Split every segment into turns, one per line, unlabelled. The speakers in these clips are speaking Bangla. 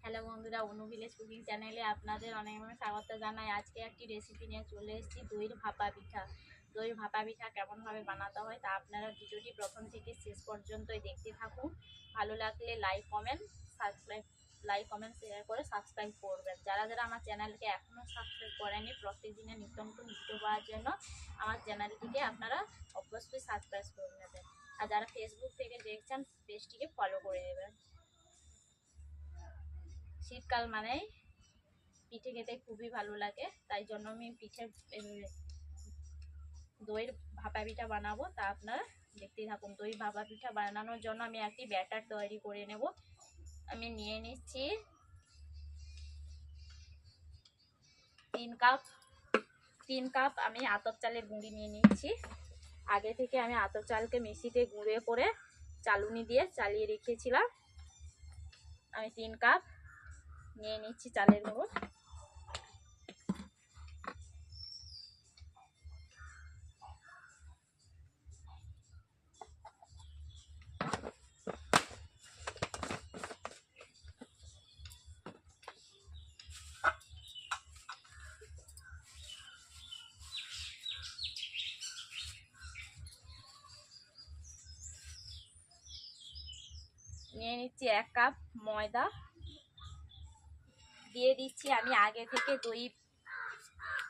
হ্যালো বন্ধুরা, অনু ভিলেজ কুকিং চ্যানেলে আপনাদের অনেক অনেক স্বাগত জানাই। আজকে একটি রেসিপি নিয়ে চলে এসেছি, দইয়ের ভাপা পিঠা। দইয়ের ভাপা পিঠা কেমনভাবে বানাতে হয় তা আপনারা ভিডিওটি প্রথম থেকে শেষ পর্যন্তই দেখতে থাকুন। ভালো লাগলে লাইক কমেন্ট শেয়ার করে সাবস্ক্রাইব করবেন। যারা যারা আমার চ্যানেলকে এখনও সাবস্ক্রাইব করেনি, প্রত্যেক দিনে নিত্য নতুন ভিডিও পাওয়ার জন্য আমার চ্যানেলটিকে আপনারা অবশ্যই সাবস্ক্রাইব করে নেবেন। আর যারা ফেসবুক থেকে দেখছেন, পেজটিকে ফলো করে দেবেন। শীতকাল মানেই পিঠে খেতে খুবই ভালো লাগে, তাই জন্য আমি দইয়ের ভাপা পিঠা বানাবো। তা আপনারা দেখতেই থাকুন। দই ভাপা পিঠা বানানোর জন্য আমি একটি ব্যাটার তৈরি করে নেব। আমি নিয়ে নিচ্ছি 3 কাপ আমি আতপ চালের গুঁড়ি নিয়ে নিচ্ছি। আগে থেকে আমি আতপ চালকে মিক্সিতে গুঁড়ে করে চালুনি দিয়ে চালিয়ে রেখেছিলাম। আমি 3 কাপ নিয়ে নিচ্ছি চালের গুঁড়ো। নিয়ে নিচ্ছি 1 কাপ ময়দা। দিয়ে দিচ্ছি আমি আগে থেকে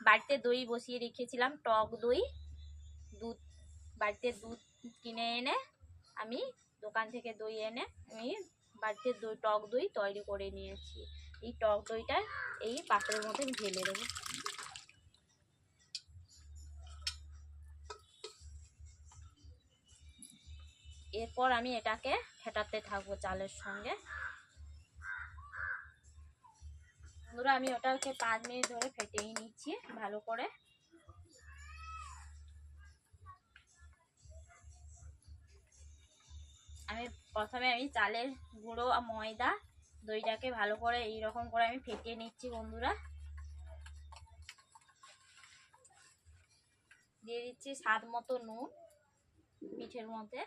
বাড়িতে দই বসিয়ে রেখেছিলাম, টক দই। বাড়িতে দুধ কিনে এনে আমি দোকান থেকে দই এনে আমি বাড়িতে টক দই তৈরি করে নিয়েছি। এই টক দইটা এই পাত্রের মধ্যে ঢেলে দেবো। এরপর আমি এটাকে ফেটাতে থাকবো চালের সঙ্গে। বন্ধুরা, আমি ওটাকে 5 মিনিট ধরে ফেটেই নিচ্ছি ভালো করে। প্রথমে আমি চালের গুঁড়ো আর ময়দা দইটাকে ভালো করে এইরকম করে আমি ফেটিয়ে নিচ্ছি বন্ধুরা। দিয়ে দিচ্ছি স্বাদ মতো নুন পিঠের মধ্যে।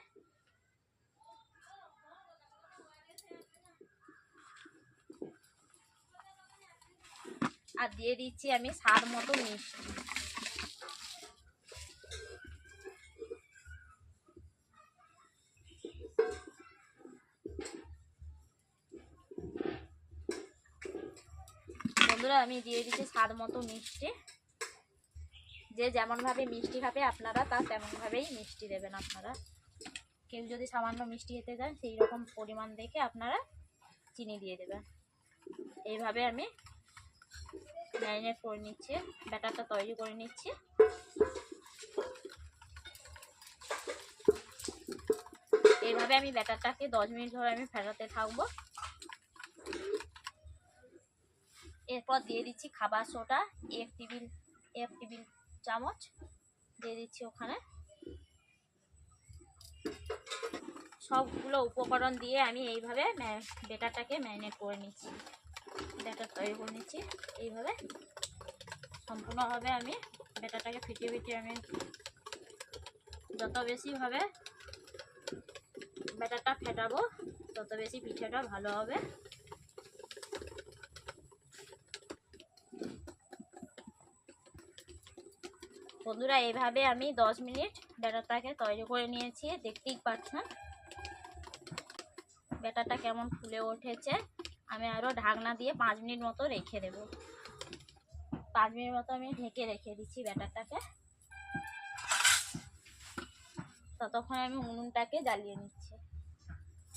আর দিয়ে দিচ্ছি আমি স্বাদ মতো মিষ্টি। বন্ধুরা, আমি দিয়ে দিচ্ছি স্বাদ মতো মিষ্টি। যে যেমনভাবে মিষ্টি খাবে আপনারা তা তেমনভাবেই মিষ্টি দেবেন। আপনারা কেউ যদি সামান্য মিষ্টি খেতে চান, সেই রকম পরিমাণ দেখে আপনারা চিনি দিয়ে দেবেন। এইভাবে আমি ম্যারিনেট করে নিচ্ছি, ব্যাটারটা তৈরি করে নিচ্ছি। এইভাবে আমি ব্যাটারটাকে 10 মিনিট ধরে আমি ফেটাতে থাকবো। এরপর দিয়ে দিচ্ছি খাবার সোডা 1 টেবিল চামচ দিয়ে দিচ্ছি ওখানে। সবগুলো উপকরণ দিয়ে আমি এইভাবে ব্যাটারটাকে ম্যারিনেট করে নিচ্ছি, ব্যাটার তৈরি করে নিচ্ছি। এইভাবে সম্পূর্ণভাবে আমি ব্যাটারটাকে ফিটিয়ে আমি যত বেশিভাবে ব্যাটারটা ফেটাবো তত বেশি পিঠাটা ভালো হবে। বন্ধুরা, এইভাবে আমি 10 মিনিট ব্যাটারটাকে তৈরি করে নিয়েছি। দেখতেই পাচ্ছেন ব্যাটারটা কেমন ফুলে উঠেছে। আমি আরও ঢাকনা দিয়ে 5 মিনিট মতো রেখে দেব। 5 মিনিট মতো আমি ঢেকে রেখে দিচ্ছি ব্যাটারটাকে। ততক্ষণ আমি উনুনটাকে জ্বালিয়ে নিচ্ছি।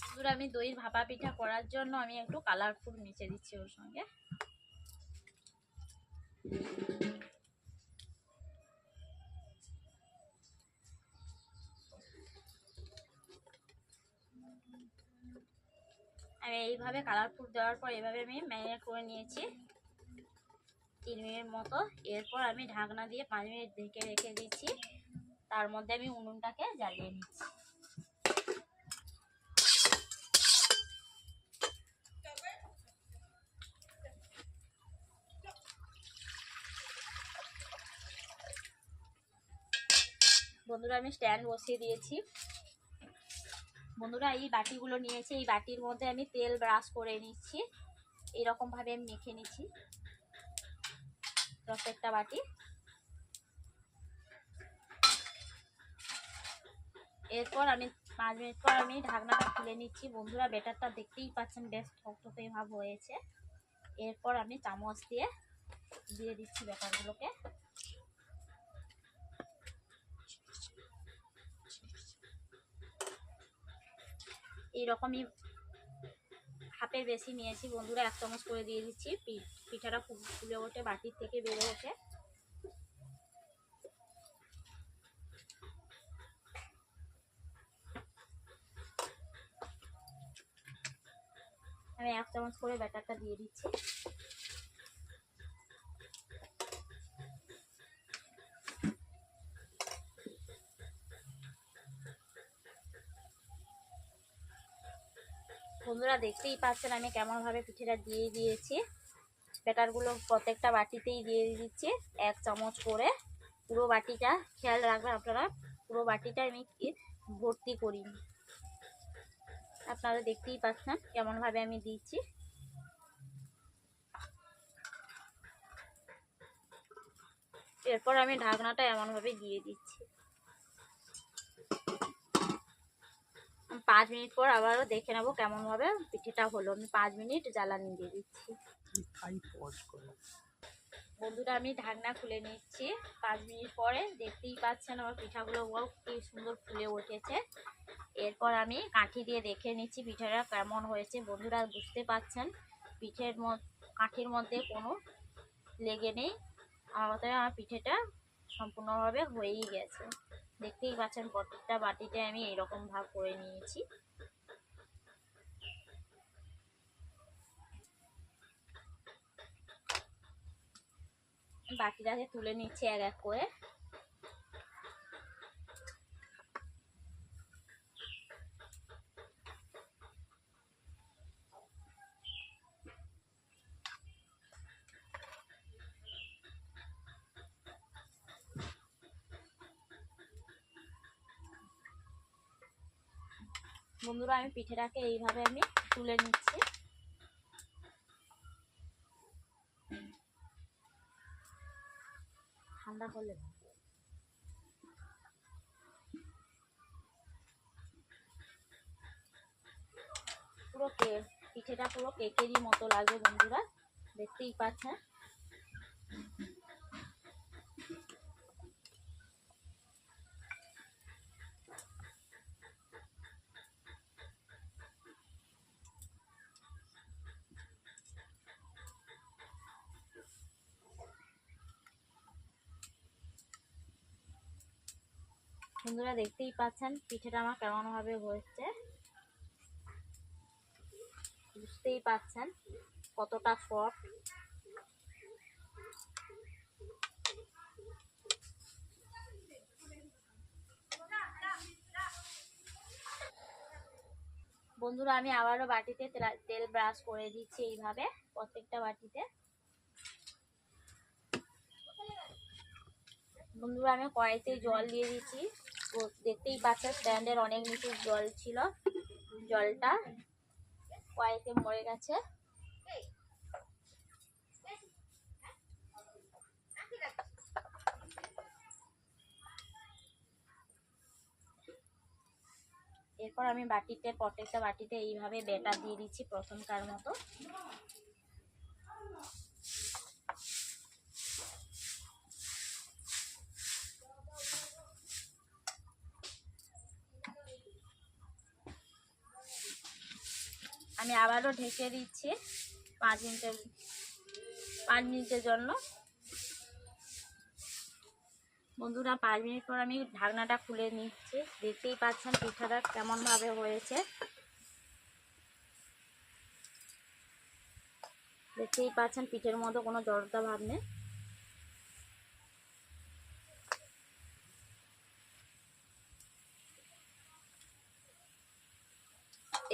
বন্ধুরা, আমি দইয়ের ভাপা পিঠা করার জন্য আমি একটু কালারফুল মিশিয়ে দিচ্ছি ওর সঙ্গে। আমি এইভাবে কালারফুল দেওয়ার পর এইভাবে আমি ম্যারিনেট করে নিয়েছি 3 মিনিট মতো। এরপর আমি ঢাকনা দিয়ে 5 মিনিট ঢেকে রেখে দিচ্ছি। তার মধ্যে আমি উনুনটাকে জ্বালিয়ে নিচ্ছি। বন্ধুরা, আমি স্ট্যান্ড বসিয়ে দিয়েছি। বন্ধুরা এই বাটিগুলো নিয়েছি, এই বাটির মধ্যে আমি তেল ব্রাশ করে নিচ্ছি। এইরকম ভাবে আমি মেখে নিচ্ছি প্রত্যেকটা বাটি। এরপর আমি 5 মিনিট পর আমি ঢাকনাটা খুলে নিচ্ছি। বন্ধুরা ব্যাটারটা দেখতেই পাচ্ছেন বেশ থকথকে ভাব হয়েছে। এরপর আমি চামচ দিয়ে দিয়ে দিচ্ছি ব্যাটারগুলোকে। এইরকমই হাফের বেশি নিয়েছি বন্ধুরা, 1 চামচ করে দিয়ে দিচ্ছি। পিঠাটা খুব ফুলে ওঠে, বাটির থেকে বেড়ে ওঠে। আমি 1 চামচ করে ব্যাটারটা দিয়ে দিচ্ছি। বন্ধুরা দেখতেই পাচ্ছেন আমি কেমন ভাবে পিঠাটা দিয়ে দিয়েছি। ব্যাটারগুলো প্রত্যেকটা বাটিতেই দিয়ে দিচ্ছি 1 চামচ করে। পুরো বাটিটা খেয়াল রাখবেন আপনারা, পুরো বাটিটা আমি ভর্তি করিনি। আপনারা দেখতেই পাচ্ছেন কেমন ভাবে আমি দিচ্ছি। এরপর আমি ঢাকনাটা এমন ভাবে দিয়ে দিচ্ছি। 5 মিনিট পর আবারও দেখে নেবো কেমন ভাবে পিঠেটা হলো। আমি 5 মিনিট জ্বালানি দিয়ে দিচ্ছি। বন্ধুরা আমি ঢাকনা খুলে নিচ্ছি 5 মিনিট পরে। দেখতেই পাচ্ছেন আমার পিঠাগুলো কি সুন্দর ফুলে উঠেছে। এরপর আমি কাঠি দিয়ে দেখে নিচ্ছি পিঠাটা কেমন হয়েছে। বন্ধুরা বুঝতে পাচ্ছেন কাঠির মধ্যে কোনো লেগে নেই। আমার পিঠেটা সম্পূর্ণভাবে হয়েই গেছে। দেখতেই পাচ্ছেন প্রত্যেকটা বাটিতে আমি এরকম ভাগ করে নিয়েছি। বাটিটাকে তুলে নিচ্ছি এক এক করে। বন্ধুরা আমি পিঠেটাকে এইভাবে আমি তুলে নিচ্ছি। ঠান্ডা করলে পুরো পিঠেটা পুরো কেকেরই মতো লাগবে বন্ধুরা, দেখতেই পাচ্ছেন। বন্ধুরা দেখতেই পাচ্ছেন পিঠেটা আমার কেমন ভাবে হয়েছে, বুঝতেই পাচ্ছেন কতটা সফট। বন্ধুরা আমি আবারও বাটিতে তেল ব্রাশ করে দিচ্ছি এইভাবে প্রত্যেকটা বাটিতে। বন্ধুরা আমি কড়াইতে জল দিয়ে দিচ্ছি। দেখতেই পাচ্ছেন স্ট্যান্ডের অনেক নিচে জল ছিল, জলটা কড়াইতে মরে গেছে। এরপর আমি প্রত্যেকটা বাটিতে এইভাবে ব্যাটার দিয়ে দিচ্ছি প্রথমকার মতো। আমি আবারও ঢেকে দিচ্ছি 5 মিনিটের জন্য। বন্ধুরা 5 মিনিট পর আমি ঢাকনাটা খুলে নিচ্ছি। দেখতেই পাচ্ছেন পিঠাটা কেমন ভাবে হয়েছে, দেখতেই পাচ্ছেন পিঠের মধ্যে কোনো জড়তা ভাব নেই।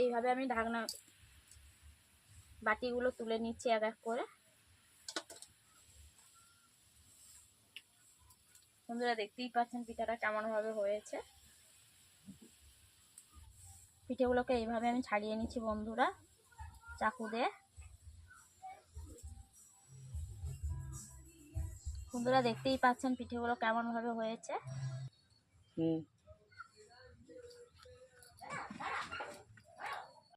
এইভাবে আমি বাটিগুলো তুলে নিচ্ছি এক এক করে। বন্ধুরা দেখতেই পাচ্ছেন পিঠাটা কেমন ভাবে হয়েছে। পিঠেগুলোকে এইভাবে আমি ছাড়িয়ে নিচ্ছি বন্ধুরা চাকু দিয়ে। বন্ধুরা দেখতেই পাচ্ছেন পিঠেগুলো কেমনভাবে হয়েছে।